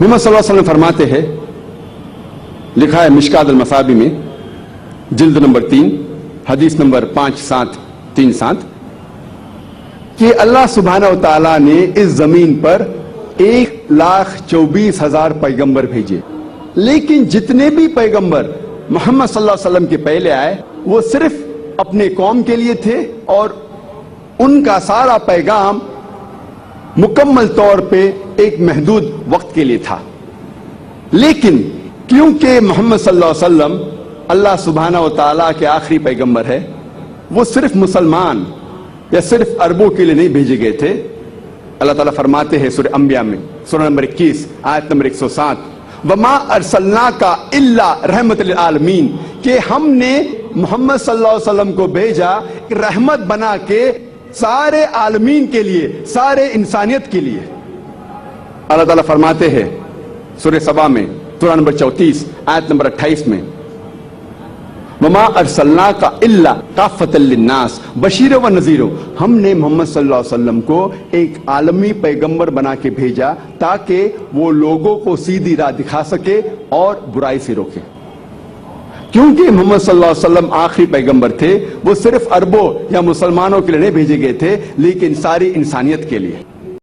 محمد صلی اللہ علیہ وسلم فرماتے ہیں، لکھا ہے مشکات المصابی میں جلد نمبر 3 حدیث نمبر 5737 کہ اللہ سبحانہ و تعالیٰ نے اس زمین پر 1,24,000 پیغمبر بھیجے، لیکن جتنے بھی پیغمبر محمد صلی اللہ علیہ وسلم کے پہلے آئے وہ صرف اپنے قوم کے لیے تھے، اور ان کا سارا پیغام مکمل طور پہ ایک محدود وقت کے لیے تھا۔ لیکن کیونکہ محمد صلی اللہ علیہ وسلم اللہ سبحانہ و تعالیٰ کے آخری پیغمبر ہے، وہ صرف مسلمان یا صرف عربوں کے لیے نہیں بھیجے گئے تھے۔ اللہ تعالیٰ فرماتے ہیں سورہ انبیاء میں سورہ نمبر 21 آیت نمبر 107 وَمَا أَرْسَلْنَاكَ إِلَّا رَحْمَةً لِلْعَالَمِينَ کہ ہم نے محمد صلی اللہ علیہ وسلم کو بھیجا رحمت بنا کے سارے عالمین کے لیے، سارے انسانیت کے لیے۔ اللہ تعالیٰ فرماتے ہیں سورہ سبا میں سورہ نمبر 34 آیت نمبر 28 میں وَمَا أَرْسَلْنَاكَ إِلَّا كَافَّةً لِلنَّاسِ بَشِيرًا وَنَذِيرًا ہم نے محمد صلی اللہ علیہ وسلم کو ایک عالمی پیغمبر بنا کے بھیجا تاکہ وہ لوگوں کو سیدھی راہ دکھا سکے اور برائی سے روکے۔ کیونکہ محمد صلی اللہ علیہ وسلم آخری پیغمبر تھے، وہ صرف عربوں یا مسلمانوں کے لیے نہیں بھیجے گئے تھے لیکن ساری انسانیت کے لیے۔